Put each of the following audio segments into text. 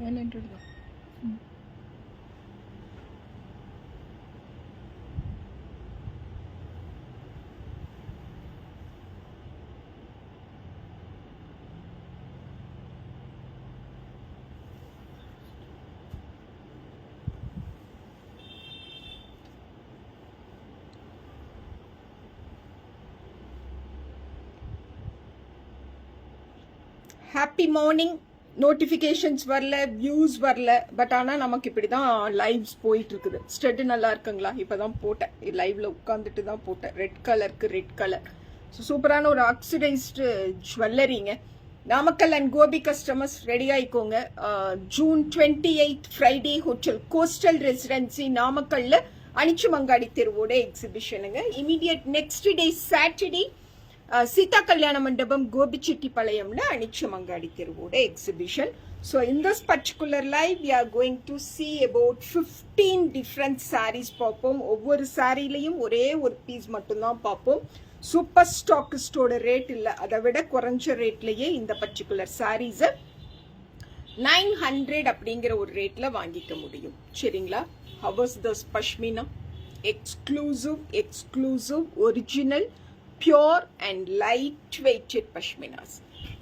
900 தான். Happy morning. Notifications வரல, views வரல, பட் ஆனால் நமக்கு இப்படி தான் லைவ்ஸ் போயிட்டு இருக்குது. ஸ்டெட்டு நல்லா இருக்குங்களா? இப்போ தான் போட்டேன், லைவ்ல உட்காந்துட்டு தான் போட்டேன். ரெட் கலருக்கு ரெட் கலர். ஸோ சூப்பரான ஒரு ஆக்சிடைஸ்டு ஜுவல்லரிங்க. Namakkal and Gobi customers ready ஆயிக்கோங்க. June 28 Friday hotel coastal residency நாமக்கல்ல அனிச்சுமங்காடி தெருவோட எக்ஸிபிஷனுங்க. Immediate next day Saturday Seetha Kalyana Mandapam கோபிச்செட்டிப்பாளையம்ல அனிச்சமங்காடி தெருவோட எக்ஸிபிஷன். So in this particular live we are going to see about 15 different sarees பார்ப்போம். ஒவ்வொரு சாரிலையும் ஒரே ஒரு பீஸ் மட்டும்தான் பார்ப்போம். சூப்பர் ஸ்டாக்கிஸ்டோட ரேட் இல்லை, அதை விட குறைஞ்ச ரேட்லயே இந்த பர்டிகுலர் சாரீஸை 900 அப்படிங்கிற ஒரு ரேட்ல வாங்கிக்க முடியும். சரிங்களா? How was this pashmina? Exclusive, original, pure and light weighted pashminas.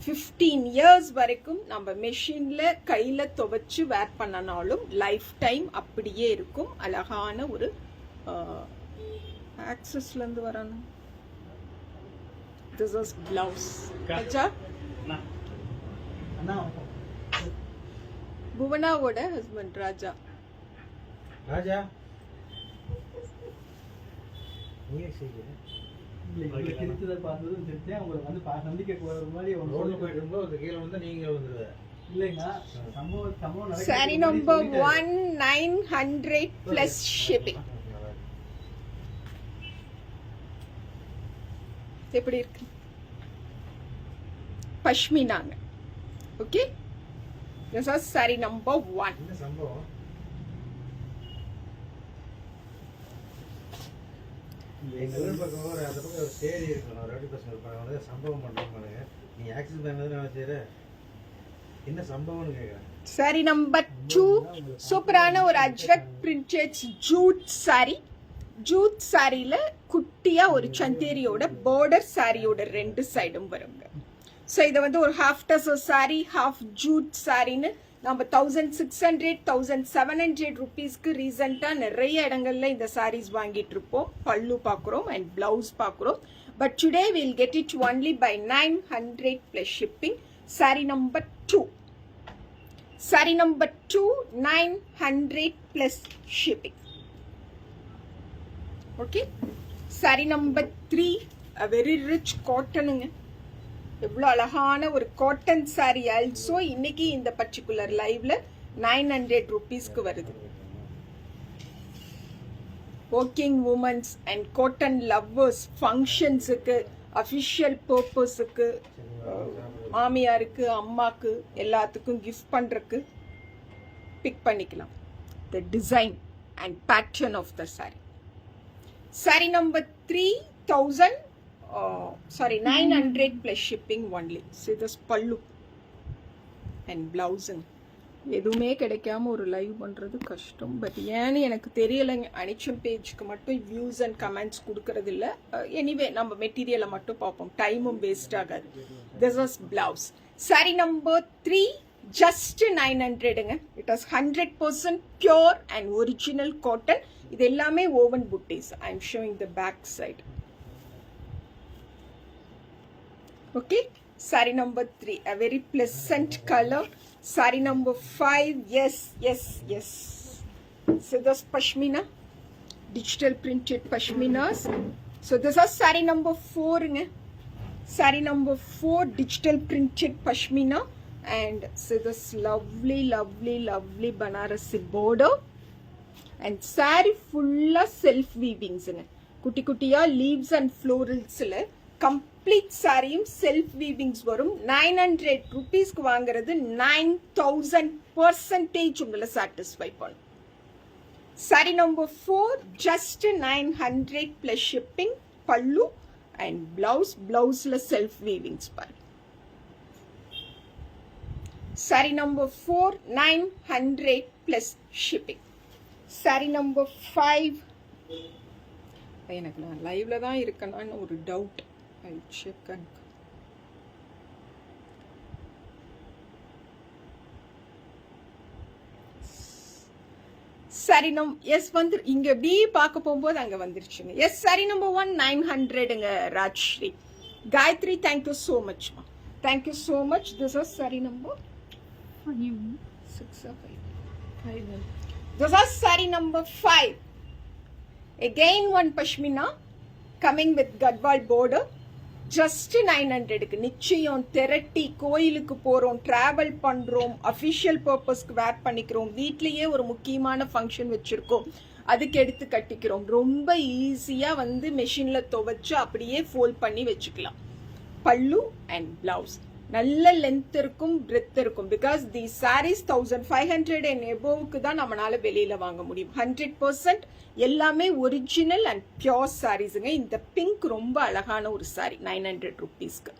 15 years வரைக்கும் நம்ம மெஷின்ல கையில துவைச்சு வேர் பண்ணனாலும் லைஃப் டைம் அப்படியே இருக்கும். அழகான ஒரு ஆக்சஸ்ல இருந்து வரணும். This is blouse. அச்சா புவனாவோட husband Raja. Sari number 900 plus shipping. எப்படி இருக்கு? பஷ்மினாங்க. Okay, this is saree number 1. Sari number 2 சூப்பரான ஒரு Ajrak printed jute sari. Jute சாரியில குட்டியா ஒரு சந்தேரியோட பார்டர் சாரியோட ரெண்டு சைடும் வருங்க. ஸோ இதை வந்து ஒரு half tussar sari, half jute சாரின்னு நம்ம 1600 1700 ருபீஸ்க்கு ரீசெண்டா நிறைய இடங்கள்ல இந்த சாரீஸ் வாங்கிட்டு இருப்போம். பல்லு பார்க்குறோம் அண்ட் பிளவுஸ் பார்க்குறோம். But today will get it only by 900 plus shipping. Sari number 2. Sari number 2 900 plus shipping. Okay, sari number 3 very rich காட்டனுங்க. எவ்வளோ அழகான ஒரு காட்டன் சாரி. ஆல்சோ இன்னைக்கு இந்த பர்டிகுலர் லைவ்ல 900 ருபீஸ்க்கு வருது. Working womens and cotton lovers ஃபங்க்ஷன்ஸுக்கு, அஃபிஷியல் பர்பஸுக்கு, மாமியாருக்கு, அம்மாக்கு எல்லாத்துக்கும் கிஃப்ட் பண்றதுக்கு பிக் பண்ணிக்கலாம். The design and pattern of the sari. Sari number 900 plus shipping only. See this pallu and blousing. எதுவுமே கிடைக்காம ஒரு லைவ் பண்றது கஷ்டம். பட் ஏன்னு எனக்கு தெரியலைங்க. அனிச்சம் பேஜ்க்கு மட்டும் வியூஸ் அண்ட் கமெண்ட்ஸ் கொடுக்கறது இல்லை. எனிவே நம்ம மெட்டீரியலை மட்டும் பார்ப்போம், டைமும் வேஸ்ட் ஆகாது. This was blouse. Sari number 3 just 900ங்க. It was 100% pure and original cotton. இது எல்லாமே woven buttis. I am showing the back side. Okay, saree number 3, a very pleasant color. Saree number 5, yes. So this pashmina, digital printed pashminas. So this is saree number 4. Saree number 4, digital printed pashmina. And so this lovely Banarasi border. And saree full of self weavings. Kutti kuttiya leaves and florals. Complete சாரியும் self weavings வரும். 900 ருபீஸ்க்கு வாங்குறது 9000% உங்களை satisfy பண்ணும். Sorry number 4 just 900 plus shipping. பல்லு and பிளவுஸ்ல self weavings பாரு. Saree number 4, 900 plus shipping. Saree number 5. எனக்கு நான் லைவ்ல தான் இருக்கேனான்னு ஒரு டவுட். ஐ செக் அண்ட் சரி எஸ் வந்து இங்க எப்படி பார்க்க போகும்போது அங்க வந்துருச்சுங்க. எஸ் சரி நம்பர் 1 900ங்க Rajshree. Gayathri thank you so much. Thank you so much. This is sari number 6 5. This is sari number 5. Again one pashmina coming with gadwal border. Just 900க்கு நிச்சயம் திரட்டி கோயிலுக்கு போறோம், டிராவல் பண்றோம், அஃபிஷியல் பர்பஸ்க்கு வேர் பண்ணிக்கிறோம், வீட்லயே ஒரு முக்கியமான ஃபங்க்ஷன் வச்சிருக்கோம், அதுக்கு எடுத்து கட்டிக்கிறோம். ரொம்ப ஈஸியா வந்து மெஷின்ல துவைச்சு அப்படியே ஃபோல்ட் பண்ணி வச்சுக்கலாம். பல்லு அண்ட் பிளவுஸ் நல்ல லென்த் இருக்கும், பிரெத் இருக்கும். பிகாஸ் தி சாரீஸ் 1500 and எபோவுக்கு தான் நம்மளால வெளியில வாங்க முடியும். 100% எல்லாமே ஒரிஜினல் அண்ட் பியோர் சாரீஸுங்க. இந்த பிங்க் ரொம்ப அழகான ஒரு சாரி 900 rupeesக்கு.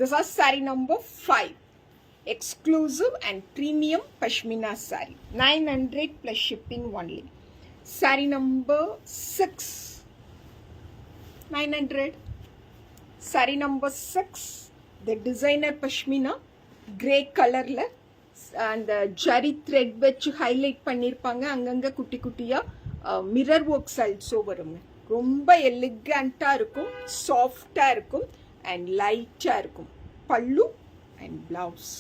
This are sari number 5. Exclusive and premium pashmina sari 900 plus shipping only. Sari number 6 900. Sari number 6 the designer pashmina grey colorல அந்த ஜரி த்ரெட் வச்சு ஹைலைட் பண்ணிருப்பாங்க. அங்கங்க குட்டி குட்டியா மிரர் ஒர்க்ஸ் ஆல்சோ வருங்க. ரொம்ப எலிகண்டா இருக்கும், சாஃப்டா இருக்கும் அண்ட் லைட்டா இருக்கும். பல்லு and blouse.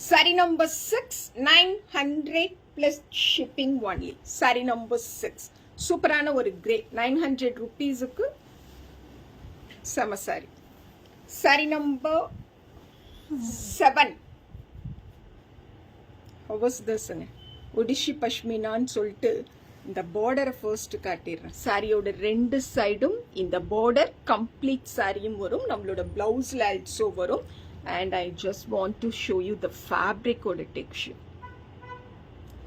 Sari number 6 900 plus shipping only. Sari number 6 சூப்பரான ஒரு கிரே 900 rupeesக்கு செம sorry. Sari number 7. How was this? Odissi பஷ்மினான்னு சொல்லிட்டு இந்த பார்டரை ஃபர்ஸ்ட் காட்டிடுறேன். சாரியோட ரெண்டு சைடும் இந்த பார்டர் கம்ப்ளீட் சாரியும் வரும், நம்மளோட பிளவுஸ்ல ஆல்சோ வரும். And I just want to show you the ஃபேப்ரிக்கோட டெக்ஸ்சர்.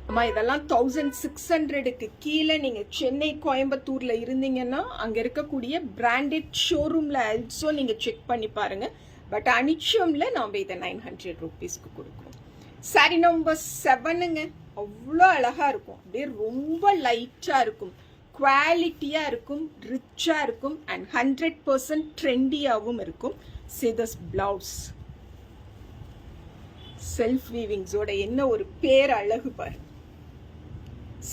அம்மா இதெல்லாம் 1600க்கு கீழே நீங்க சென்னை கோயம்புத்தூர்ல இருந்தீங்கன்னா அங்க இருக்கக்கூடிய பிராண்டட் ஷோரூம்ல ஆல்சோ நீங்க செக் பண்ணி பாருங்க. பட் அனிச்சம்ல நாம இதை 900 rupeesக்கு கொடுக்குறோம். சாரி நம்பர் 7ங்க அவ்வளோ அழகா இருக்கும். அப்படியே ரொம்ப லைட்டா இருக்கும், குவாலிட்டியா இருக்கும், ரிச்சா இருக்கும் அண்ட் 100% ட்ரெண்டியாவும் இருக்கும். See this blouse. செல்ஃப் வீவிங்ஸோட என்ன ஒரு பேர் அழகு பாரு.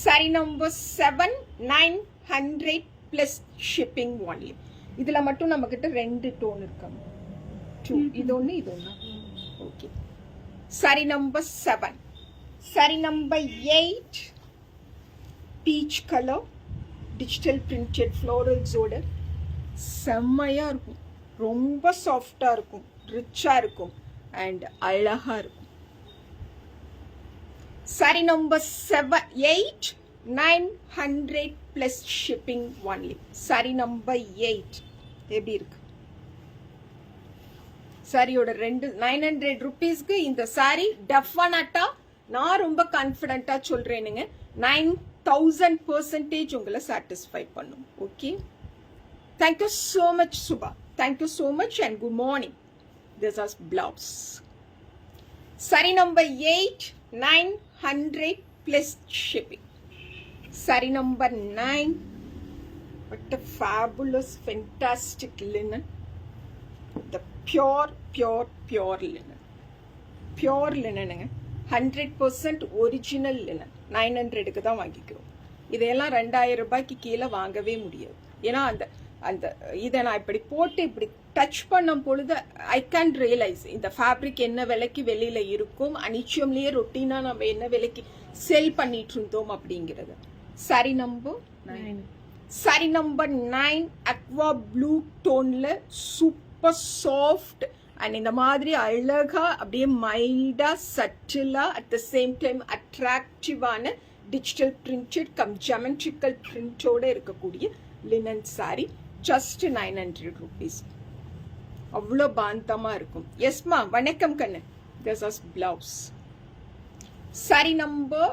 Sorry number 7 900 plus shipping only. இதுல மட்டும் நம்ம கிட்ட ரெண்டு டோன் இருக்காங்க. 2 இது ஒண்ணு இது ஒண்ணு. Okay. Sari number 7. Sari number 8 peach colour digital printed ஃப்ளோரல்ஸோட செம்மையா இருக்கும். ரொம்ப சாஃப்டா இருக்கும், ரிச்சா இருக்கும் அண்ட் அழகா இருக்கும். Sorry number 8 900 plus shipping only. Sari number 8 எப்படி இருக்கு? சாரியோட ரெண்டு 900 rupeesக்கு இந்த சாரி டெஃபினட்டா நான் ரொம்ப கான்ஃபிடென்ட்டா சொல்றேனுங்க. 9000% உங்களை சாட்டிஸ்ஃபை பண்ணும். Okay, thank you so much Subha. Thank you so much and good morning. This is blouse. Sari number 8 900 plus shipping. Sari number 9. What a fabulous, fantastic linen. The pure linen. Pure linen. 100% original linen. 900க்கு தான் வாங்கிக்கிறோம். இதெல்லாம் 2000 ரூபாய்க்கு கீழே வாங்கவே முடியாது. ஏன்னா அந்த அந்த இதை நான் இப்படி போட்டு இப்படி டச் பண்ணும் பொழுது ஐ கேன் ரியலைஸ் இந்த ஃபேப்ரிக் என்ன விலைக்கு வெளியில இருக்கும், அனிச்சம்லயே ரொட்டீனா நம்ம என்ன விலைக்கு செல் பண்ணிட்டு இருந்தோம் அப்படிங்கிறது. Sari number 9. Sari number 9 aqua blue டோன்ல சூப்பர் சாஃப்ட் அண்ட் இந்த மாதிரி அழகா அப்படியே மைல்டா சட்டிலா அட் த சேம் டைம் அட்ராக்டிவான டிஜிட்டல் பிரிண்டட் கம் ஜெமெட்ரிக்கல் பிரிண்டோட இருக்கக்கூடிய லினன் சாரி. Just 900 rupees. அவ்வளோ பாந்தமா இருக்கும். எஸ்மா வணக்கம் கண்ணு. This is blouse. Sari number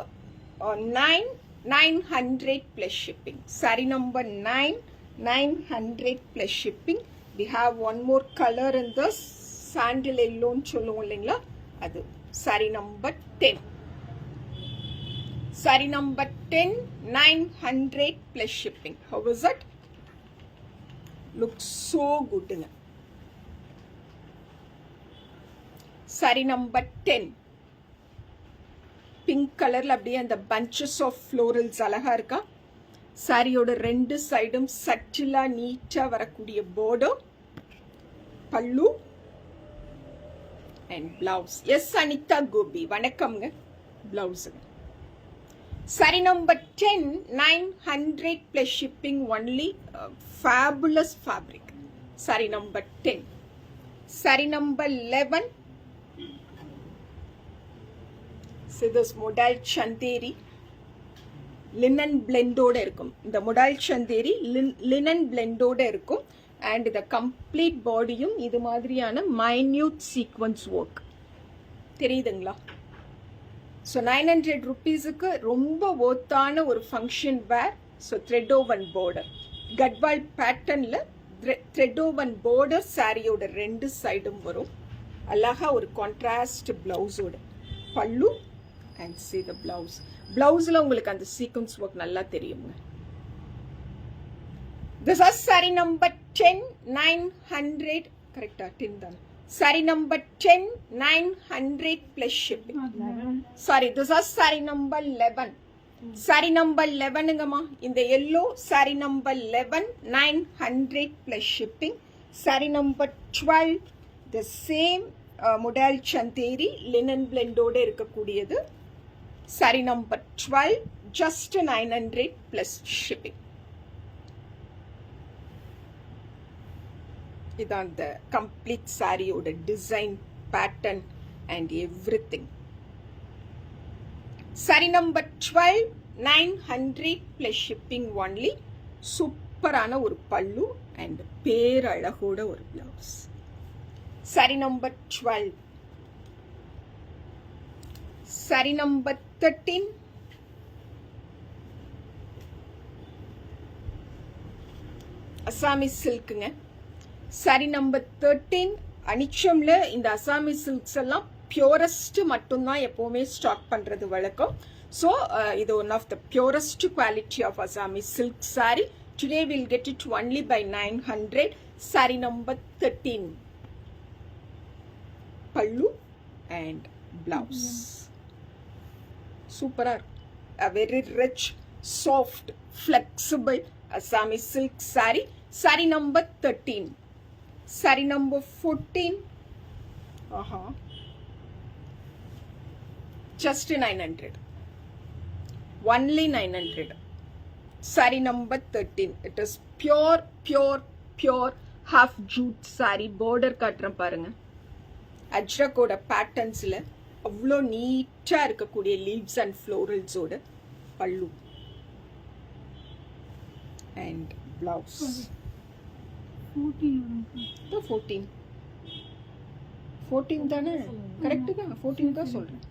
9 900 plus shipping. Saree number 9 900 plus shipping. We have one more color in this. சாண்டில் எல்லோன்னு சொல்லுவோம் இல்லைங்களா, அது. saree number 10. saree number 10, 900 plus shipping. How is it? Looks so good. saree number 10. Pink கலர்ல அப்படியே அந்த punches of florals அழகா இருக்கா. சாரியோட ரெண்டு சைடும் சட்டிலா நீட்டா வரக்கூடிய border, pallu and blouse. Yes Anitha Gobi, வணக்கம்ங்க. Blouse saree number 10, 900 plus shipping only. Fabulous fabric. saree number 10. saree number 11. See this modal chanderi, linen blendோட இருக்கும். இந்த modal chanderi linen blendோட இருக்கும். and the complete bodyயும் இது மாதிரியான minute sequence work. தெரியுதுங்களா? so 900 rupeesக்கு ரொம்ப worthான ஒரு function wear. so thread woven border, gadwal patternல thread woven border சாரியோட ரெண்டு சைடும் வரும். அழகா ஒரு contrast blouseோட பல்லு. and see the blouse. Blouseல உங்களுக்கு அந்த sequence work நல்லா தெரியுங்க. This is saree number 10, 900. correct 10 தான். saree number 10, 900 plus shipping. sorry, this is saree number 11. saree number 11ங்கம்மா. இந்த yellow saree number 11, 900 plus shipping. saree number 12, the same modal chanderi linen blendோட இருக்கக்கூடியது. saree number 12, just 900 plus shipping. இதான் the complete சாரியோட design, pattern and everything. saree number 12, 900 plus shipping only. சூப்பரான ஒரு பல்லு and பேரழகோட ஒரு blouse. saree number 12. saree number 13. Assami சில்க்குங்க. saree number 13. அனிச்சம்ல இந்த அசாமி சில்க்ஸ் எல்லாம் பியூரஸ்ட் மட்டும்தான் எப்பவுமே ஸ்டாக் பண்றது வழக்கம். ஸோ இது one of the purest quality of Assami silk saree. Today will get it only by 900. saree number 13. பல்லு and blouse. சூப்பரா இருக்கும். a very rich, soft, flexible Assami silk saree. saree number 13. saree number 14. just 900. only 900. saree number 13. it is pure half jute saree. border காட்டுறேன் பாருங்க. அஜ்ரக்கோட பேட்டர்ன்ஸ்ல அவ்வளோ நீட்டா இருக்கக்கூடிய leaves and ஃப்ளோரல்ஸோட பல்லு and blouse. 14 தானே? கரெக்ட் தான், 14 தான் சொல்றேன்.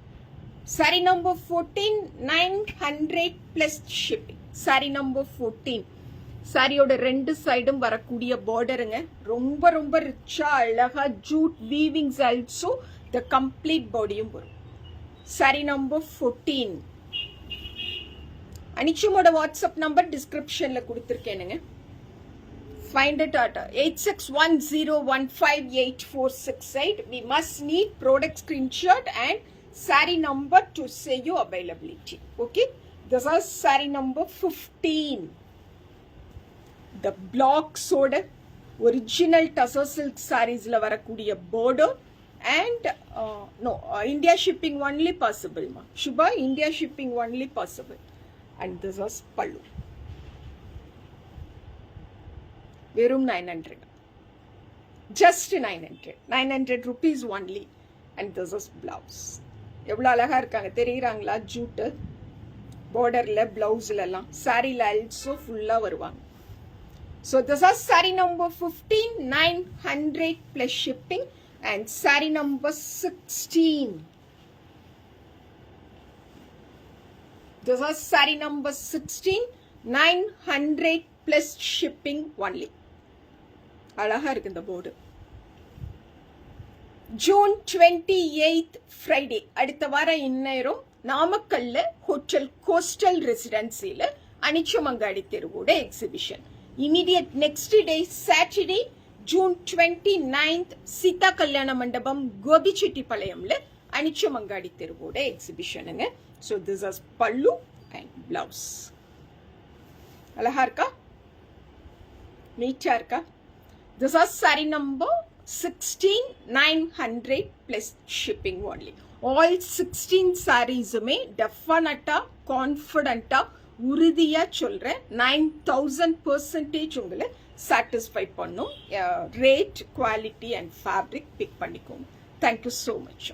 saree number 14, 900 plus shipping. saree number 14. சாரியோட ரெண்டு சைடும் வரக்கூடிய பார்டருங்க. ரொம்ப ரொம்ப ரிச்சா அழகா jute weavings also the complete bodyயும் வரும். saree number 14. அனிச்சுமோட வாட்ஸ்அப் நம்பர் டிஸ்கிரிப்ஷன்ல கொடுத்துருக்கேனுங்க. find it at 8610158468. we must need product screenshot and saree number to say your availability. okay, this is saree number 15. the blocks oda original tussar silk sarees la varakuriya border and India shipping only possible ma. Shubha, India shipping only possible. and this is pallu. verum 900. just 900 rupees only. and this is blouse. எவ்வளவு அழகா இருக்காங்க தெரியுறாங்களா? Jude borderல பிளவுஸ்ல எல்லாம் சாரில also ஃபுல்லா வருவாங்க. so this is saree number 15, 900 plus shipping. and saree number 16. this is saree number 16, 900 plus shipping only. அழகா இருக்கு இந்த board. June 28th Friday அடுத்த வாரம் இந்நேரம் நாமக்கல்ல ஹோட்டல் கோஸ்டல் ரெசிடென்சில அனிச்சமங்காடி தெருவோட exhibition. Immediate next day Saturday June 29th Seetha Kalyana Mandapam கோபிச்செட்டிப்பாளையம்ல அனிச்சமங்காடி தெருவோட எக்ஸிபிஷனுங்க. So this is pallu and blouse. அழகா இருக்கா? நீட்டா இருக்கா? This is sari number 16,900 plus shipping only. All 16 sarees-உமே டெஃபினட்டா கான்ஃபிடென்ட்டா உறுதியா சொல்றேன் 9000% உங்களை சாட்டிஸ்ஃபை பண்ணும். Rate, quality and fabric pick பண்ணிக்கோங்க. Thank you so much.